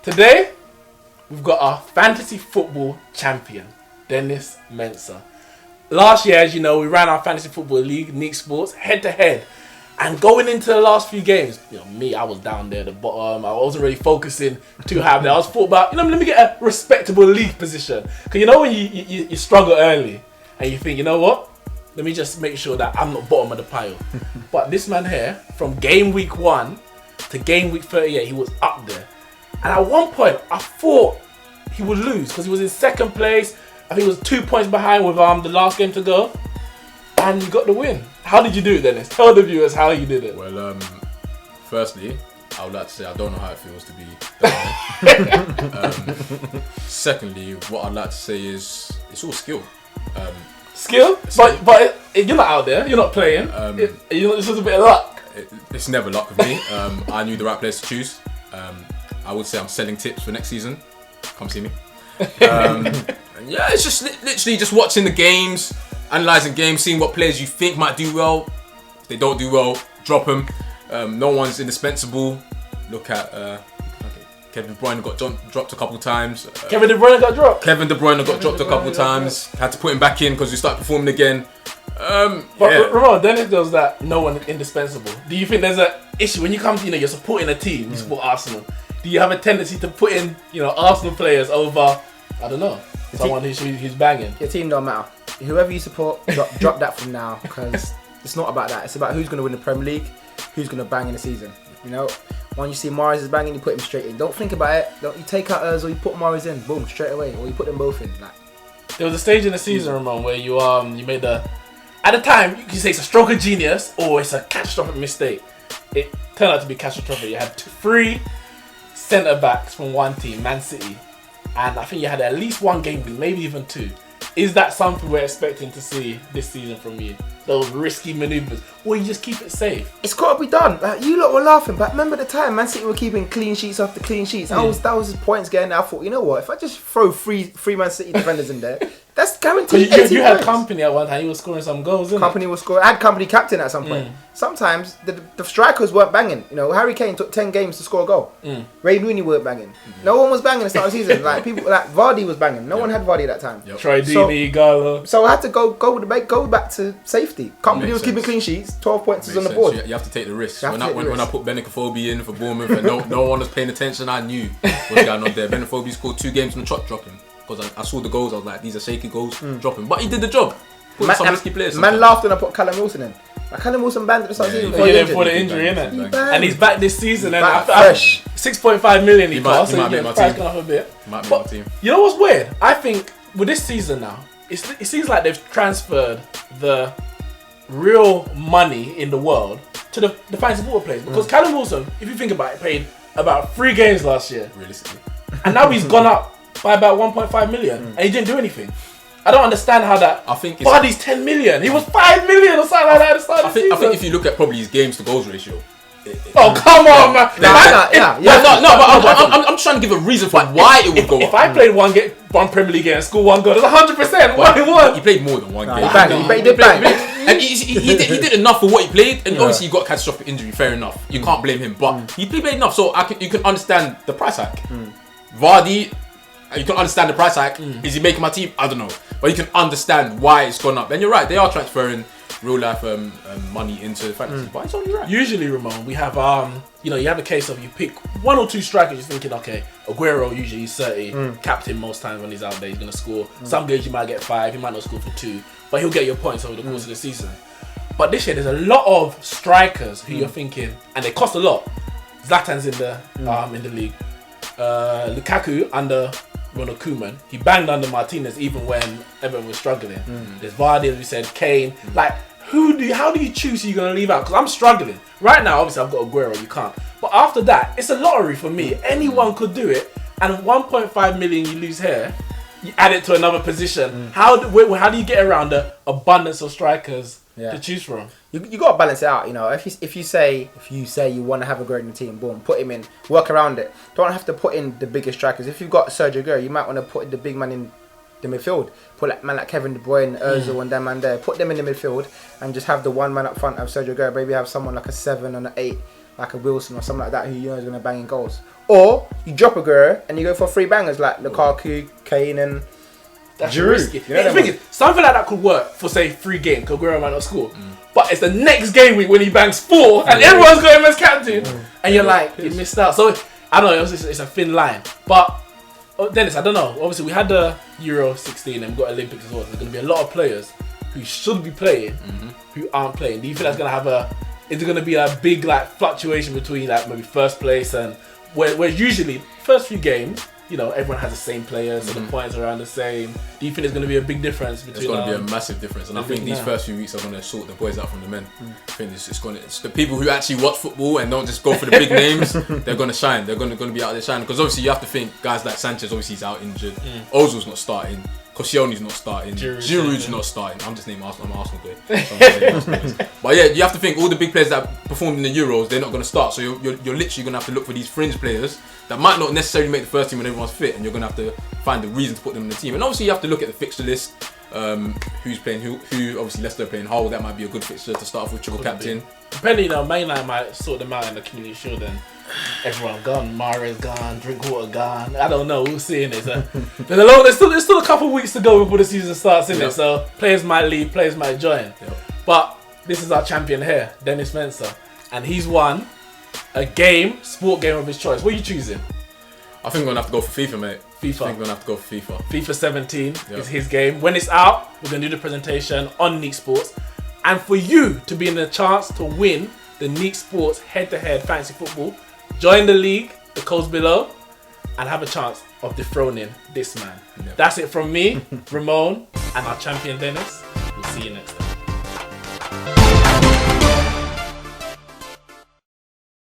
Today, we've got our fantasy football champion, Dennis Mensah. Last year, as you know, we ran our fantasy football league, Neeks Sports, head to head. And going into the last few games, I was down there at the bottom. I wasn't really focusing too hard there. I was thought about, let me get a respectable league position. Because when you struggle early and you think, you know what? Let me just make sure that I'm not bottom of the pile. But this man here, from game week 1 to game week 38, he was up there. And at one point, I thought he would lose because he was in second place. I think it was 2 points behind with the last game to go. And you got the win. How did you do it, Dennis? Tell the viewers how you did it. Well, firstly, I would like to say I don't know how it feels to be down. Secondly, what I'd like to say is it's all skill. Skill? But you're not out there. You're not playing. It's just a bit of luck. It's never luck with me. I knew the right players to choose. I would say I'm selling tips for next season. Come see me. It's just literally just watching the games, analysing games, seeing what players you think might do well. If they don't do well, drop them. No one's indispensable. Look at Kevin De Bruyne got dropped a couple times. Kevin De Bruyne got dropped? Kevin De Bruyne got dropped a couple times. Had to put him back in because we started performing again. Ramon, Dennis does that. No one indispensable. Do you think there's an issue when you come to you're supporting a team, you support Arsenal? Do you have a tendency to put in Arsenal players over someone who's banging? Your team don't matter. Whoever you support, drop that from now because it's not about that. It's about who's going to win the Premier League, who's going to bang in the season. When you see Mahrez is banging, you put him straight in. Don't think about it. You take out Ozil, you put Mahrez in, boom, straight away, or you put them both in. There was a stage in the season, Ramon, where you made at the time you could say it's a stroke of genius or it's a catastrophic mistake. It turned out to be catastrophic. You had 3 centre backs from one team, Man City, and I think you had at least 1 game week, maybe even 2. Is that something we're expecting to see this season from you? Those risky manoeuvres, or you just keep it safe? It's got to be done. You lot were laughing, but remember the time Man City were keeping clean sheets after clean sheets. That was his points getting. I thought, you know what? If I just throw three Man City defenders in there, that's guaranteed. You had Company at one time. He was scoring some goals. Company was scoring. I had Company captain at some point. Sometimes the strikers weren't banging. Harry Kane took 10 games to score a goal. Ray Rooney weren't banging. No one was banging at the start of the season. People like Vardy was banging. No one had Vardy at that time. Troy Deeney, Galo. So I had to go back to safety. Company was keeping clean sheets. 12 points is on the board. You have to take the risk. When I put Benicophobe in for Bournemouth and no one was paying attention, I knew what was going on there. Benicophobe scored 2 games on the trot, dropping. Because I saw the goals, I was like, these are shaky goals, drop him. But he did the job. Some risky players. Man laughed when I put Callum Wilson in. Callum Wilson banned at the start of the season before the injury, innit? And he's back this season. And fresh. 6.5 million he cost. He might make my team. Gone up a bit. Might make my team. You know what's weird? I think with this season now, it seems like they've transferred the real money in the world to the fantasy football players. Because Callum Wilson, if you think about it, played about 3 games last year. Realistically. And now he's gone up by about 1.5 million and he didn't do anything. I don't understand how that. I think Vardy's 10 million. He was 5 million or something like that at the start of the season. I think if you look at probably his games to goals ratio. Come on, man. I'm trying to give a reason for why it would go up. If I played one Premier League game and scored 1 goal, that's 100%. 1-1. He played more than 1 game. He did bang. And he did enough for what he played. And obviously he got a catastrophic injury, fair enough. You can't blame him. But he played enough, so you can understand the price hike. Vardy, you can understand the price hike. Is he making my team? I don't know. But you can understand why it's gone up. And you're right, they are transferring real life money into fantasy. But it's only right. Usually, Ramon, we have you have a case of you pick 1 or 2 strikers. You're thinking, okay, Aguero usually he's 30, captain most times when he's out there, he's gonna score. Some games you might get 5, he might not score for 2, but he'll get your points over the course of the season. But this year, there's a lot of strikers who you're thinking, and they cost a lot. Zlatan's in the league. Lukaku under Ronald Koeman, he banged under Martinez even when everyone was struggling. There's Vardy, as we said, Kane. Like, how do you choose who you're going to leave out? Because I'm struggling. Right now, obviously, I've got Aguero, you can't. But after that, it's a lottery for me. Anyone could do it. And 1.5 million you lose here, you add it to another position. How do you get around the abundance of strikers to choose from? You got to balance it out. If you say you want to have a great team, boom, put him in, work around it. Don't have to put in the biggest strikers. If you've got Sergio Aguero, you might want to put the big man in the midfield. Put a man like Kevin De Bruyne, Ozil, and that man there. Put them in the midfield and just have the one man up front of Sergio Aguero. Maybe have someone like a 7 and an 8 like a Wilson or something like that who you know is going to bang in goals. Or you drop Aguero and you go for 3 bangers like Lukaku, Kane and That's Giroud. risky. You know The thing is, something like that could work for say 3 games because Aguero might not score. But it's the next game week when he bangs 4 and everyone's got him as captain, and you're like, you missed out. So I don't know, it's a thin line. But Dennis, I don't know. Obviously, we had the Euro 16 and we've got Olympics as well. There's going to be a lot of players who should be playing who aren't playing. Do you think that's going to have is there going to be a big like fluctuation between like maybe first place and where usually first few games, you know, everyone has the same players, so the points are around the same. Do you think there's going to be a big difference between? It's going to be a massive difference, and I think these first few weeks are going to sort the boys out from the men. I think it's the people who actually watch football and don't just go for the big names. They're going to shine. They're going to be out there shining because obviously you have to think guys like Sanchez, obviously he's out injured. Ozil's not starting. Koscielny's not starting. Giroud's not starting. I'm just naming Arsenal. I'm an Arsenal guy. But yeah, you have to think all the big players that performed in the Euros, they're not going to start. So you're literally going to have to look for these fringe players that might not necessarily make the first team when everyone's fit, and you're going to have to find the reason to put them in the team. And obviously you have to look at the fixture list. Who's playing who? Obviously Leicester are playing Hull. That might be a good fixture to start off with triple captain. Depending, you know, Man United might sort them out in the Community Shield and everyone gone. Mahrez gone, Drinkwater gone. I don't know. We'll see in it. So, there's still a couple of weeks to go before the season starts, in it. So players might leave, players might join. But this is our champion here, Dennis Mensah, and he's won a sport game of his choice. What are you choosing? I think we're going to have to go for FIFA, mate. FIFA. I think we're going to have to go for FIFA. FIFA 17 is his game. When it's out, we're going to do the presentation on Neeks Sports. And for you to be in the chance to win the Neeks Sports head-to-head fantasy football, join the league, the codes below, and have a chance of dethroning this man. That's it from me, Ramon, and our champion Dennis. We'll see you next time.